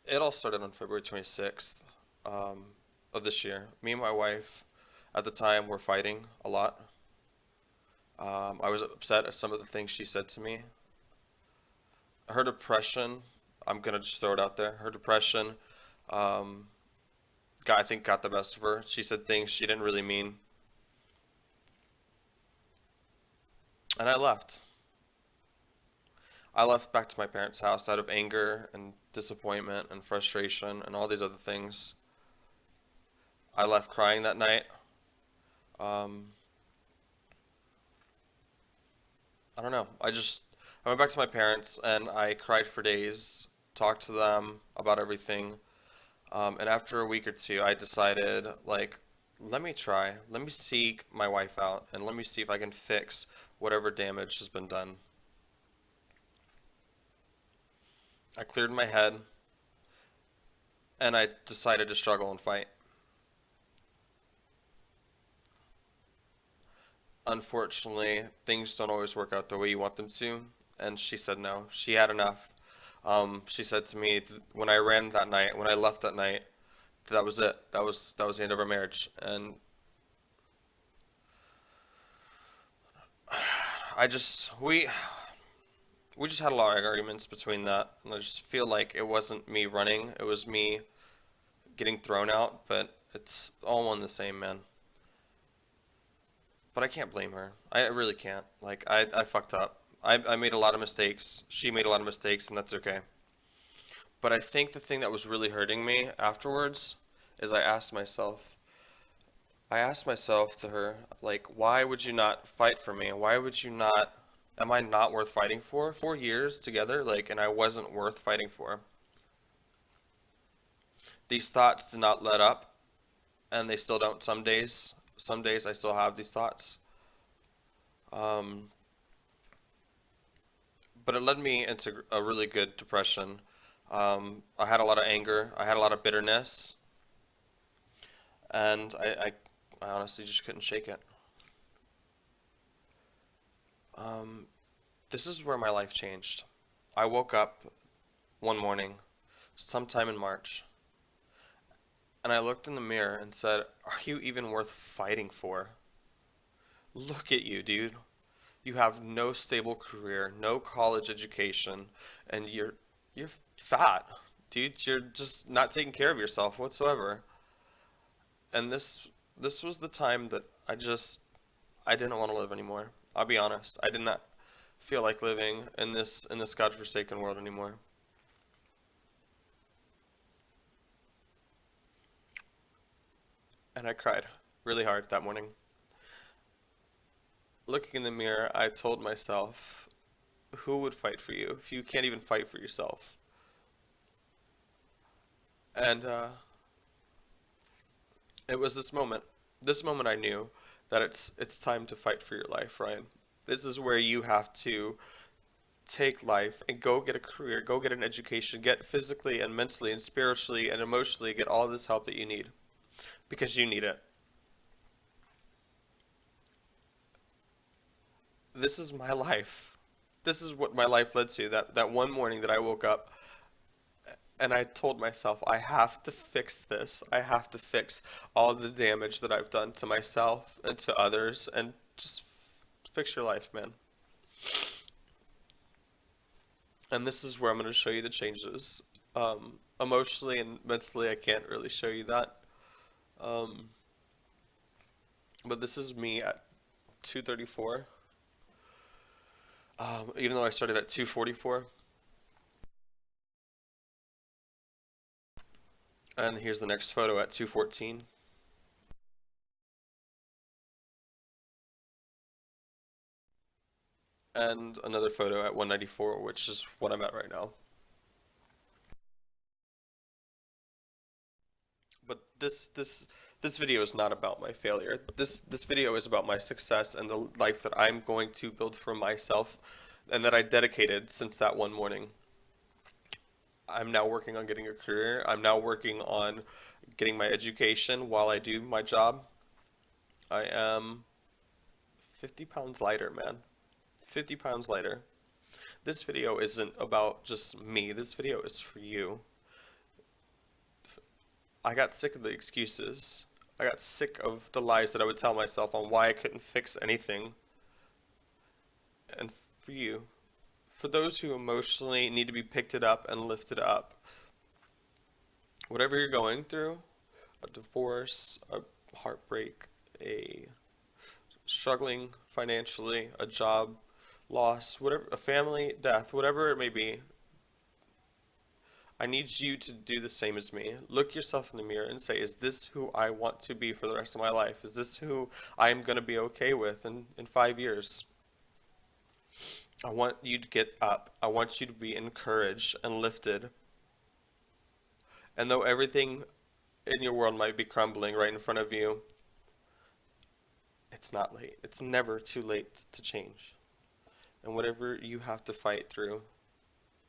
It all started on February 26th um, of this year. Me and my wife at the time were fighting a lot. I was upset at some of the things she said to me. Her depression, I'm gonna just throw it out there. Her depression, um, I think got the best of her. She said things she didn't really mean, and I left. I left back to my parents' house out of anger and disappointment and frustration and all these other things. I left crying that night. Um, I don't know. I went back to my parents and I cried for days, talked to them about everything. And after a week or two, I decided, like, let me try. Let me seek my wife out and let me see if I can fix whatever damage has been done. I cleared my head and I decided to struggle and fight. Unfortunately, things don't always work out the way you want them to, and she said no. She had enough. She said to me when I ran that night, when I left that night, that was it. That was the end of our marriage. And I just we just had a lot of arguments between that, and I just feel like it wasn't me running, it was me getting thrown out, but it's all one the same, man. But I can't blame her. I really can't. Like I fucked up. I made a lot of mistakes. She made a lot of mistakes, and that's okay. But I think the thing that was really hurting me afterwards is I asked myself to her, like, why would you not fight for me? Why would you not, am I not worth fighting for? 4 years together, like, and I wasn't worth fighting for. These thoughts did not let up, and they still don't some days. Some days I still have these thoughts. Um, but it led me into a really good depression. I had a lot of anger, I had a lot of bitterness, and I honestly just couldn't shake it. Um, this is where my life changed. I woke up one morning, sometime in March, and I looked in the mirror and said, are you even worth fighting for? Look at you, dude. You have no stable career, no college education, and you're fat, dude. You're just not taking care of yourself whatsoever. And this was the time that I didn't want to live anymore. I'll be honest. I did not feel like living in this godforsaken world anymore. And I cried really hard that morning. Looking in the mirror, I told myself, who would fight for you if you can't even fight for yourself? And it was this moment I knew that it's time to fight for your life, Ryan. This is where you have to take life and go get a career, go get an education, get physically and mentally and spiritually and emotionally get all this help that you need because you need it. This is my life. This is what my life led to. That one morning that I woke up and I told myself, I have to fix this. I have to fix all the damage that I've done to myself and to others and just fix your life, man. And this is where I'm going to show you the changes. Emotionally and mentally, I can't really show you that. Um, but this is me at 234. Even though I started at 244. And here's the next photo at 214. And another photo at 194, which is what I'm at right now. But this video is not about my failure. This video is about my success and the life that I'm going to build for myself and that I dedicated since that one morning. I'm now working on getting a career. I'm now working on getting my education while I do my job. I am 50 pounds lighter, man. 50 pounds lighter. This video isn't about just me. This video is for you. I got sick of the excuses. I got sick of the lies that I would tell myself on why I couldn't fix anything. And for you, for those who emotionally need to be picked it up and lifted up, whatever you're going through, a divorce, a heartbreak, a struggling financially, a job loss, whatever, a family death, whatever it may be, I need you to do the same as me. Look yourself in the mirror and say, is this who I want to be for the rest of my life? Is this who I am going to be okay with in 5 years? I want you to get up. I want you to be encouraged and lifted. And though everything in your world might be crumbling right in front of you, it's not late. It's never too late to change. And whatever you have to fight through,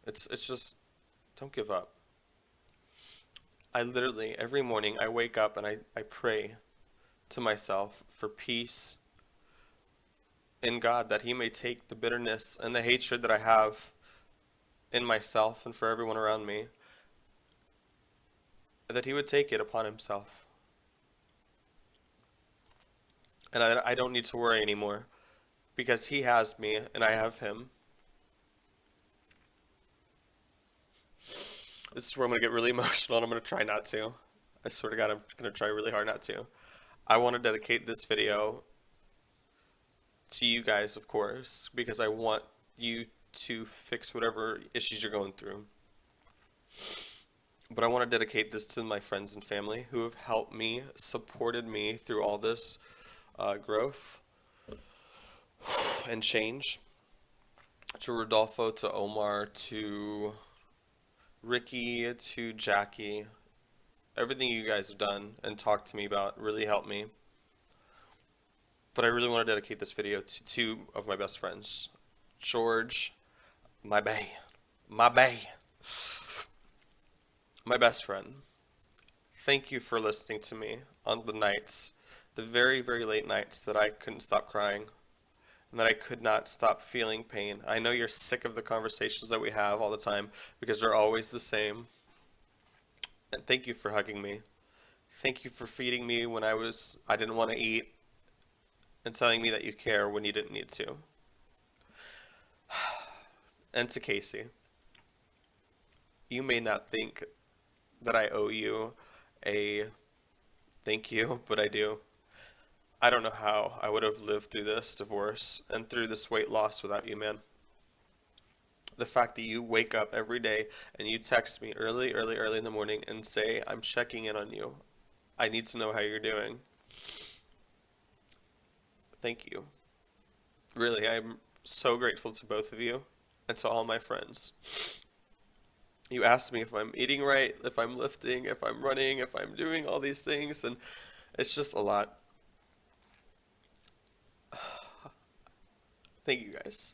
it's just don't give up. I literally, every morning, I wake up and I pray to myself for peace in God, that He may take the bitterness and the hatred that I have in myself and for everyone around me, that He would take it upon Himself. And I don't need to worry anymore because He has me and I have Him. This is where I'm going to get really emotional and I'm going to try not to. I swear to God, I'm going to try really hard not to. I want to dedicate this video to you guys, of course, because I want you to fix whatever issues you're going through. But I want to dedicate this to my friends and family who have helped me, supported me through all this growth and change. To Rodolfo, to Omar, to Ricky, to Jackie. Everything you guys have done and talked to me about really helped me. But I really want to dedicate this video to two of my best friends. George, my best friend. Thank you for listening to me on the nights, the very, very late nights that I couldn't stop crying and that I could not stop feeling pain. I know you're sick of the conversations that we have all the time because they're always the same. And thank you for hugging me. Thank you for feeding me when I didn't want to eat and telling me that you care when you didn't need to. And to Casey, you may not think that I owe you a thank you, but I do. I don't know how I would have lived through this divorce and through this weight loss without you, man. The fact that you wake up every day and you text me early in the morning and say, I'm checking in on you. I need to know how you're doing. Thank you. Really, I'm so grateful to both of you and to all my friends. You asked me if I'm eating right, if I'm lifting, if I'm running, if I'm doing all these things, and it's just a lot. Thank you guys.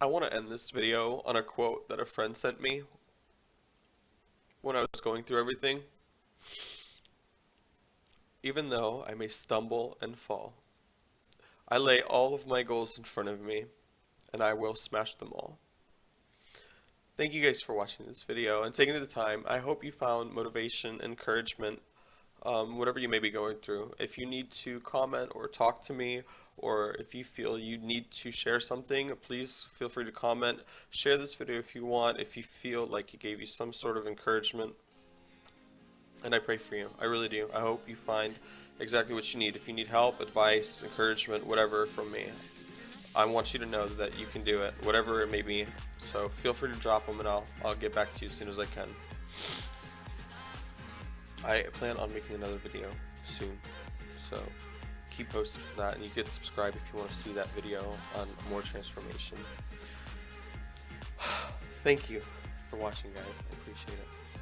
I want to end this video on a quote that a friend sent me when I was going through everything. Even though I may stumble and fall, I lay all of my goals in front of me, and I will smash them all. Thank you guys for watching this video and taking the time. I hope you found motivation, encouragement, whatever you may be going through. If you need to comment or talk to me, or if you feel you need to share something, please feel free to comment. Share this video if you want, if you feel like it gave you some sort of encouragement. And I pray for you. I really do. I hope you find exactly what you need. If you need help, advice, encouragement, whatever from me, I want you to know that you can do it, whatever it may be. So feel free to drop them and I'll get back to you as soon as I can. I plan on making another video soon, so keep posted for that, and you can subscribe if you want to see that video on more transformation. Thank you for watching, guys. I appreciate it.